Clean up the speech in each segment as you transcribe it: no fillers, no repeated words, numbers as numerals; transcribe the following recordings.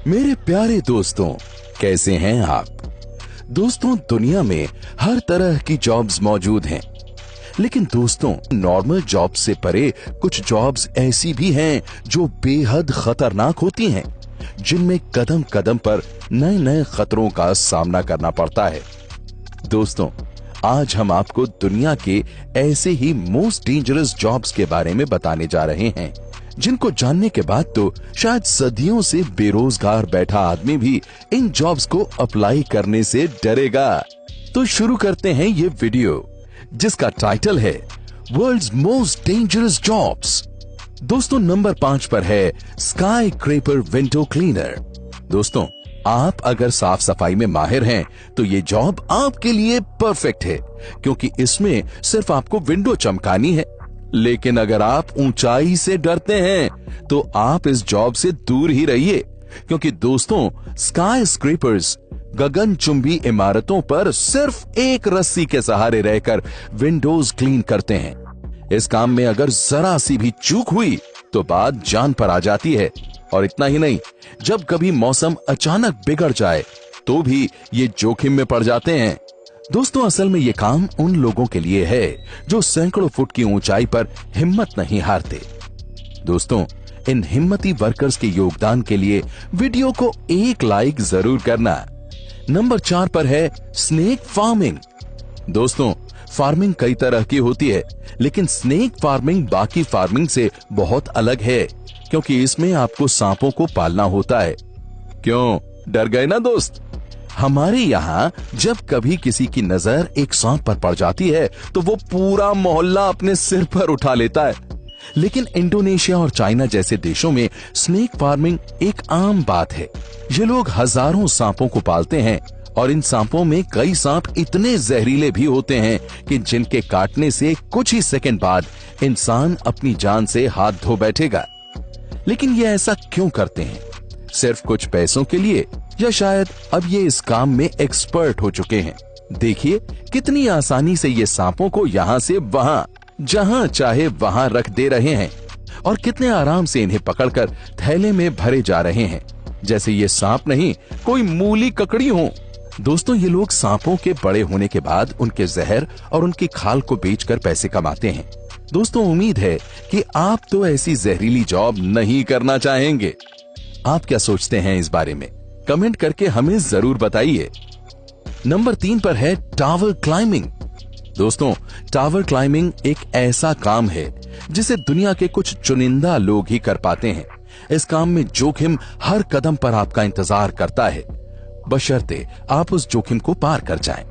मेरे प्यारे दोस्तों, कैसे हैं आप? दोस्तों, दुनिया में हर तरह की जॉब्स मौजूद हैं, लेकिन दोस्तों नॉर्मल जॉब से परे कुछ जॉब्स ऐसी भी हैं जो बेहद खतरनाक होती हैं, जिनमें कदम कदम पर नए नए खतरों का सामना करना पड़ता है। दोस्तों, आज हम आपको दुनिया के ऐसे ही मोस्ट डेंजरस जॉब्स के बारे में बताने जा रहे हैं, जिनको जानने के बाद तो शायद सदियों से बेरोजगार बैठा आदमी भी इन जॉब्स को अप्लाई करने से डरेगा। तो शुरू करते हैं ये वीडियो, जिसका टाइटल है वर्ल्ड्स मोस्ट डेंजरस जॉब्स। दोस्तों, नंबर 5 पर है स्काई क्रेपर विंडो क्लीनर। दोस्तों, आप अगर साफ सफाई में माहिर हैं तो ये जॉब आपके लिए परफेक्ट है, क्योंकि इसमें सिर्फ आपको विंडो चमकानी है। लेकिन अगर आप ऊंचाई से डरते हैं तो आप इस जॉब से दूर ही रहिए, क्योंकि दोस्तों स्काई स्क्रेपर्स गगनचुंबी इमारतों पर सिर्फ एक रस्सी के सहारे रहकर विंडोज क्लीन करते हैं। इस काम में अगर जरा सी भी चूक हुई तो बात जान पर आ जाती है। और इतना ही नहीं, जब कभी मौसम अचानक बिगड़ जाए तो भी ये जोखिम में पड़ जाते हैं। दोस्तों, असल में ये काम उन लोगों के लिए है जो सैकड़ों फुट की ऊंचाई पर हिम्मत नहीं हारते। दोस्तों, इन हिम्मती वर्कर्स के योगदान के लिए वीडियो को एक लाइक जरूर करना। नंबर 4 पर है स्नेक फार्मिंग। दोस्तों, फार्मिंग कई तरह की होती है, लेकिन स्नेक फार्मिंग बाकी फार्मिंग से बहुत अलग है, क्योंकि इसमें आपको सांपों को पालना होता है। क्यों, डर गए ना दोस्त? हमारे यहाँ जब कभी किसी की नजर एक सांप पर पड़ जाती है तो वो पूरा मोहल्ला अपने सिर पर उठा लेता है। लेकिन इंडोनेशिया और चाइना जैसे देशों में स्नेक फार्मिंग एक आम बात है। ये लोग हजारों सांपों को पालते हैं, और इन सांपों में कई सांप इतने जहरीले भी होते हैं कि जिनके काटने से कुछ ही सेकंड बाद इंसान अपनी जान से हाथ धो बैठेगा। लेकिन ये ऐसा क्यों करते हैं? सिर्फ कुछ पैसों के लिए, या शायद अब ये इस काम में एक्सपर्ट हो चुके हैं? देखिए कितनी आसानी से ये सांपों को यहाँ से वहाँ, जहाँ चाहे वहाँ रख दे रहे हैं, और कितने आराम से इन्हें पकड़कर थैले में भरे जा रहे हैं, जैसे ये सांप नहीं कोई मूली ककड़ी हो। दोस्तों, ये लोग सांपों के बड़े होने के बाद उनके जहर और उनकी खाल को बेचकर पैसे कमाते हैं। दोस्तों, उम्मीद है कि आप तो ऐसी जहरीली जॉब नहीं करना चाहेंगे। आप क्या सोचते हैं इस बारे में? कमेंट करके हमें जरूर बताइए। नंबर 3 पर है टावर क्लाइंबिंग। दोस्तों, टावर क्लाइंबिंग एक ऐसा काम है जिसे दुनिया के कुछ चुनिंदा लोग ही कर पाते हैं। इस काम में जोखिम हर कदम पर आपका इंतजार करता है, बशर्ते आप उस जोखिम को पार कर जाएं।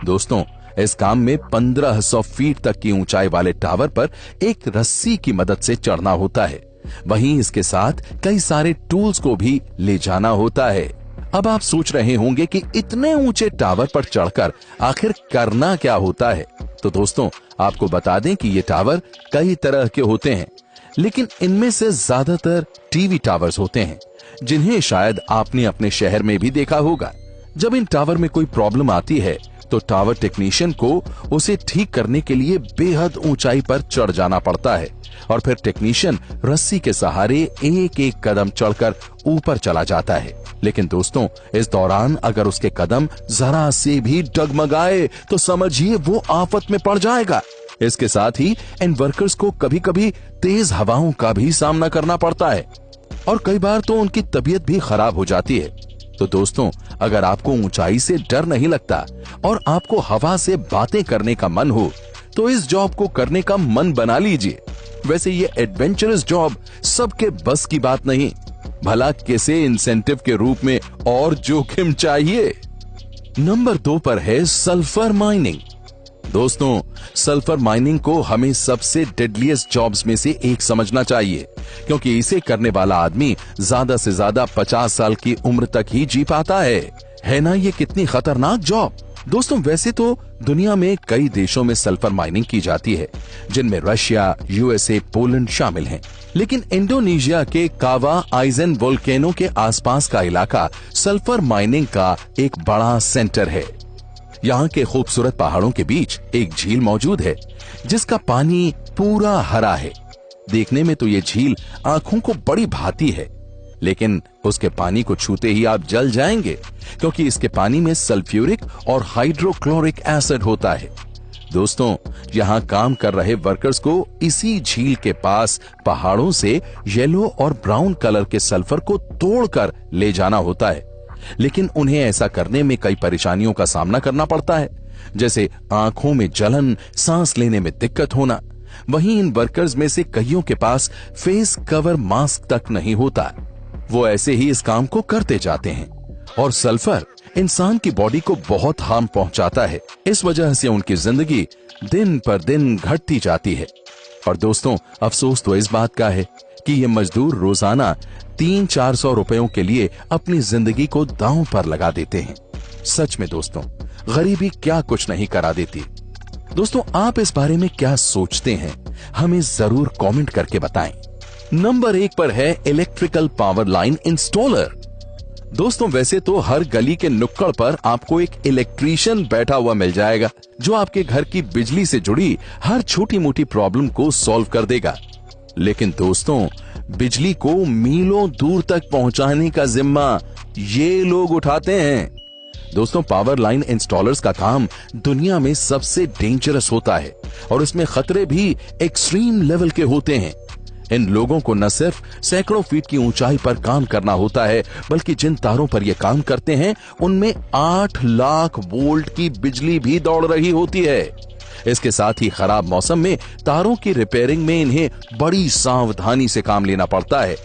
दोस्तों, इस काम में 1500 फीट तक की ऊंचाई वाले टावर पर एक रस्सी की मदद से चढ़ना होता है। वहीं इसके साथ कई सारे टूल्स को भी ले जाना होता है। अब आप सोच रहे होंगे कि इतने ऊंचे टावर पर चढ़कर आखिर करना क्या होता है? तो दोस्तों, आपको बता दें कि ये टावर कई तरह के होते हैं, लेकिन इनमें से ज्यादातर टीवी टावर्स होते हैं, जिन्हें शायद आपने अपने शहर में भी देखा होगा। जब इन टावर में कोई प्रॉब्लम आती है तो टावर टेक्नीशियन को उसे ठीक करने के लिए बेहद ऊंचाई पर चढ़ जाना पड़ता है, और फिर टेक्नीशियन रस्सी के सहारे एक एक कदम चढ़कर ऊपर चला जाता है। लेकिन दोस्तों, इस दौरान अगर उसके कदम जरा से भी डगमगाए तो समझिए वो आफत में पड़ जाएगा। इसके साथ ही इन वर्कर्स को कभी कभी तेज हवाओं का भी सामना करना पड़ता है, और कई बार तो उनकी तबीयत भी खराब हो जाती है। तो दोस्तों, अगर आपको ऊंचाई से डर नहीं लगता और आपको हवा से बातें करने का मन हो तो इस जॉब को करने का मन बना लीजिए। वैसे ये एडवेंचरस जॉब सबके बस की बात नहीं, भला किसे इंसेंटिव के रूप में और जोखिम चाहिए। नंबर 2 पर है सल्फर माइनिंग। दोस्तों, सल्फर माइनिंग को हमें सबसे डेडलीस्ट जॉब्स में से एक समझना चाहिए, क्योंकि इसे करने वाला आदमी ज्यादा से ज्यादा 50 साल की उम्र तक ही जी पाता है ना? ये कितनी खतरनाक जॉब। दोस्तों, वैसे तो दुनिया में कई देशों में सल्फर माइनिंग की जाती है, जिनमें रशिया, यूएसए, पोलैंड शामिल हैं। लेकिन इंडोनेशिया के कावा आइजन वोल्केनो के आसपास का इलाका सल्फर माइनिंग का एक बड़ा सेंटर है। यहाँ के खूबसूरत पहाड़ों के बीच एक झील मौजूद है, जिसका पानी पूरा हरा है। देखने में तो ये झील आंखों को बड़ी भाती है, लेकिन उसके पानी को छूते ही आप जल जाएंगे, क्योंकि इसके पानी में सल्फ्यूरिक और हाइड्रोक्लोरिक एसिड होता है। दोस्तों, यहाँ काम कर रहे वर्कर्स को इसी झील के पास पहाड़ों से येलो और ब्राउन कलर के सल्फर को तोड़कर ले जाना होता है, लेकिन उन्हें ऐसा करने में कई परेशानियों का सामना करना पड़ता है, जैसे आंखों में जलन, सांस लेने में दिक्कत होना। वहीं इन वर्कर्स में से कईयों के पास फेस कवर मास्क तक नहीं होता। वो ऐसे ही इस काम को करते जाते हैं और सल्फर इंसान की बॉडी को बहुत हार्म पहुंचाता है। इस वजह से उनकी जिंदगी दिन पर दिन घटती जाती है। और दोस्तों, अफसोस तो इस बात का है कि ये मजदूर रोजाना 300-400 रुपयों के लिए अपनी जिंदगी को दांव पर लगा देते हैं। सच में दोस्तों, गरीबी क्या कुछ नहीं करा देती। दोस्तों, आप इस बारे में क्या सोचते हैं, हमें जरूर कमेंट करके बताएं। नंबर 1 पर है इलेक्ट्रिकल पावर लाइन इंस्टॉलर। दोस्तों, वैसे तो हर गली के नुक्कड़ पर आपको एक इलेक्ट्रीशियन बैठा हुआ मिल जाएगा, जो आपके घर की बिजली से जुड़ी हर छोटी मोटी प्रॉब्लम को सॉल्व कर देगा। लेकिन दोस्तों, बिजली को मीलों दूर तक पहुंचाने का जिम्मा ये लोग उठाते हैं। दोस्तों, पावर लाइन इंस्टॉलर्स का काम दुनिया में सबसे डेंजरस होता है और इसमें खतरे भी एक्सट्रीम लेवल के होते हैं। इन लोगों को न सिर्फ सैकड़ों फीट की ऊंचाई पर काम करना होता है, बल्कि जिन तारों पर ये काम करते हैं उनमें 8 लाख वोल्ट की बिजली भी दौड़ रही होती है। इसके साथ ही खराब मौसम में तारों की रिपेयरिंग में इन्हें बड़ी सावधानी से काम लेना पड़ता है,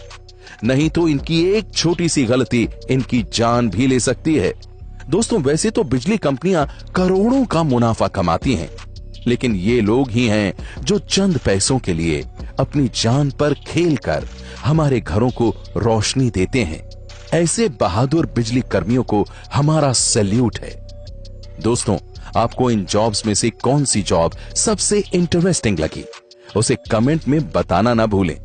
नहीं तो इनकी एक छोटी सी गलती इनकी जान भी ले सकती है। दोस्तों, वैसे तो बिजली कंपनियां करोड़ों का मुनाफा कमाती हैं, लेकिन ये लोग ही हैं जो चंद पैसों के लिए अपनी जान पर खेलकर हमारे घरों को रोशनी देते हैं। ऐसे बहादुर बिजली कर्मियों को हमारा सैल्यूट है। दोस्तों, आपको इन जॉब्स में से कौन सी जॉब सबसे इंटरेस्टिंग लगी, उसे कमेंट में बताना ना भूलें,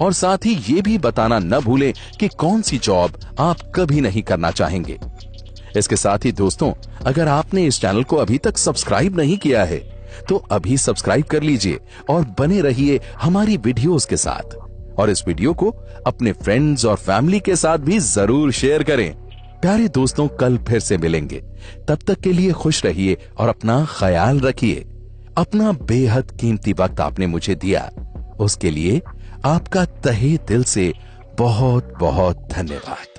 और साथ ही ये भी बताना न भूलें कि कौन सी जॉब आप कभी नहीं करना चाहेंगे। इसके साथ ही दोस्तों, अगर आपने इस चैनल को अभी तक सब्सक्राइब नहीं किया है तो अभी सब्सक्राइब कर लीजिए और बने रहिए हमारी वीडियोस के साथ। और इस वीडियो को अपने फ्रेंड्स और फैमिली के साथ भी जरूर शेयर करें। प्यारे दोस्तों, कल फिर से मिलेंगे। तब तक के लिए खुश रहिए और अपना ख्याल रखिए। अपना बेहद कीमती वक्त आपने मुझे दिया, उसके लिए आपका तहे दिल से बहुत बहुत धन्यवाद।